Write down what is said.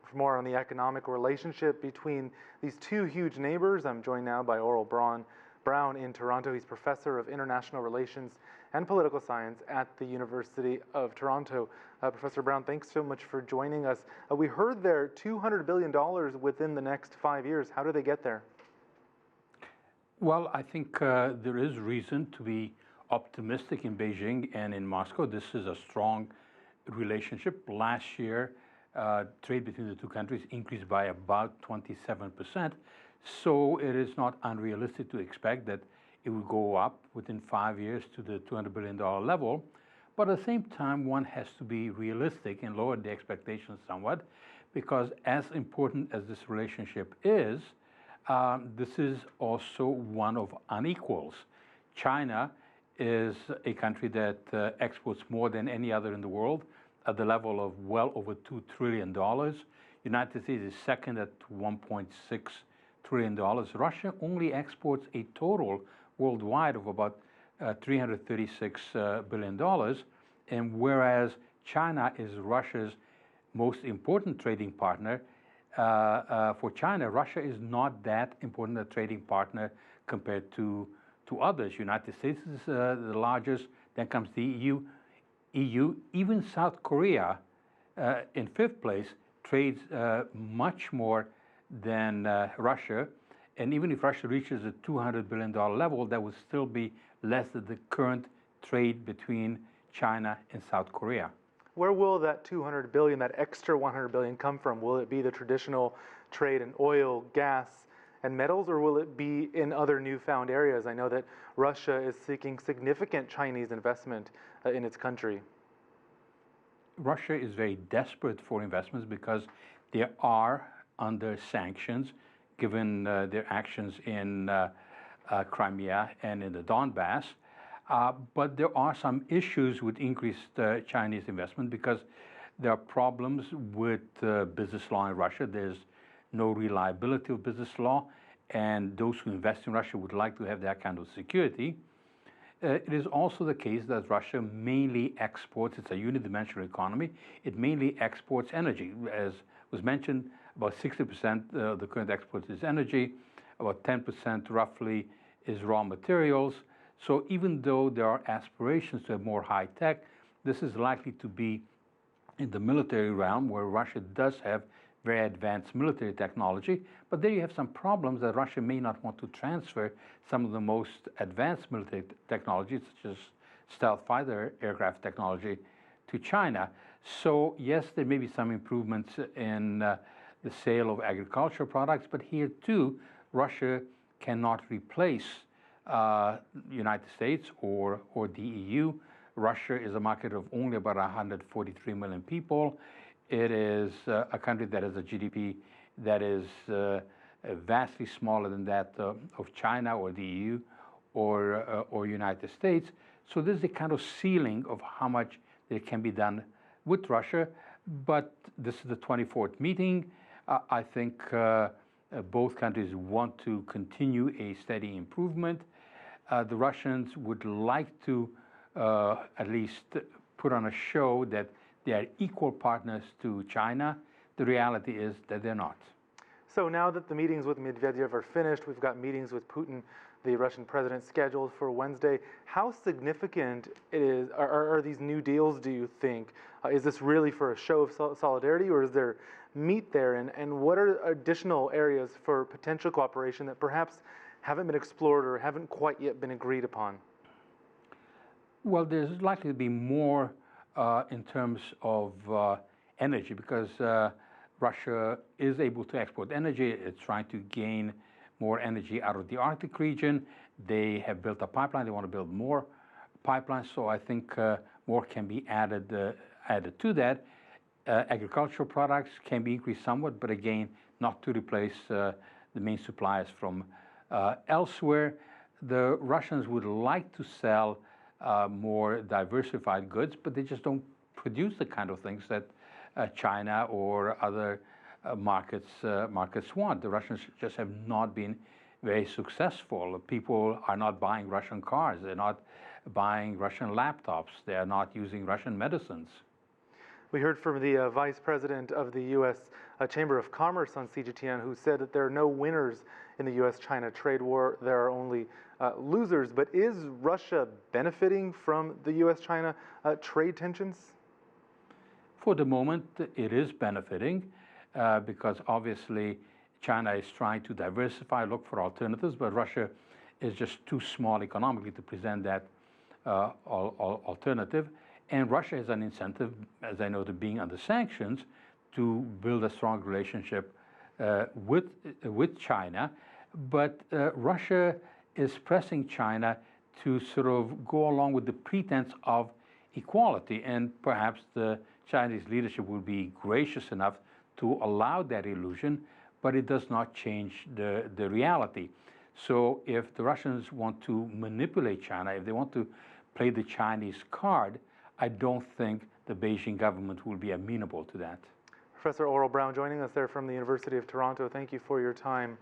for more on the economic relationship between these two huge neighbors. I'm joined now by Aurel Braun in Toronto. He's professor of international relations and political science at the University of Toronto. Professor Braun, thanks so much for joining us. We heard there $200 billion within the next 5 years. How do they get there? Well, I think there is reason to be optimistic in Beijing and in Moscow. This is a strong relationship. Last year, trade between the two countries increased by about 27%. So it is not unrealistic to expect that it will go up within 5 years to the $200 billion level. But at the same time, one has to be realistic and lower the expectations somewhat, because as important as this relationship is, this is also one of unequals. China is a country that exports more than any other in the world at the level of well over $2 trillion. United States is second at $1.6 trillion. Russia only exports a total worldwide of about $336 billion. And whereas China is Russia's most important trading partner, for China, Russia is not that important a trading partner compared to others. United States is the largest, then comes the EU. Even South Korea, in fifth place, trades much more than Russia. And even if Russia reaches a $200 billion level, that would still be less than the current trade between China and South Korea. Where will that $200 billion, that extra $100 billion come from? Will it be the traditional trade in oil, gas, and metals, or will it be in other newfound areas? I know that Russia is seeking significant Chinese investment in its country. Russia is very desperate for investments because they are under sanctions, given their actions in Crimea and in the Donbass. But there are some issues with increased Chinese investment because there are problems with business law in Russia. There's no reliability of business law, and those who invest in Russia would like to have that kind of security. It is also the case that Russia mainly exports, it's a unidimensional economy, it mainly exports energy. As was mentioned, about 60% of the current export is energy, about 10% roughly is raw materials. So even though there are aspirations to have more high tech, this is likely to be in the military realm, where Russia does have very advanced military technology. But there you have some problems that Russia may not want to transfer some of the most advanced military technologies, such as stealth fighter aircraft technology, to China. So yes, there may be some improvements in the sale of agricultural products, but here too, Russia cannot replace United States or the EU. Russia is a market of only about 143 million people. It is a country that has a GDP that is vastly smaller than that of China or the EU or United States. So this is the kind of ceiling of how much there can be done with Russia. But this is the 24th meeting. I think both countries want to continue a steady improvement. The Russians would like to at least put on a show that they are equal partners to China. The reality is that they're not. So now that the meetings with Medvedev are finished, we've got meetings with Putin, the Russian president, scheduled for Wednesday. How significant are these new deals, do you think? Is this really for a show of solidarity, or is there meat there? And what are additional areas for potential cooperation that perhaps haven't been explored or haven't quite yet been agreed upon? Well, there's likely to be more in terms of energy, because Russia is able to export energy. It's trying to gain more energy out of the Arctic region. They have built a pipeline. They want to build more pipelines. So I think more can be added to that. Agricultural products can be increased somewhat, but again, not to replace the main suppliers from elsewhere. The Russians would like to sell more diversified goods, but they just don't produce the kind of things that China or other markets want. The Russians just have not been very successful. People are not buying Russian cars. They're not buying Russian laptops. They are not using Russian medicines. We heard from the Vice President of the U.S. Chamber of Commerce on CGTN, who said that there are no winners in the U.S.-China trade war. There are only losers. But is Russia benefiting from the U.S.-China trade tensions? For the moment, it is benefiting because obviously China is trying to diversify, look for alternatives, but Russia is just too small economically to present that alternative. And Russia has an incentive, as I know, to being under sanctions, to build a strong relationship with China. But Russia is pressing China to sort of go along with the pretense of equality, and perhaps the Chinese leadership will be gracious enough to allow that illusion, but it does not change the reality. So if the Russians want to manipulate China, if they want to play the Chinese card, I don't think the Beijing government will be amenable to that. Professor Aurel Braun joining us there from the University of Toronto. Thank you for your time.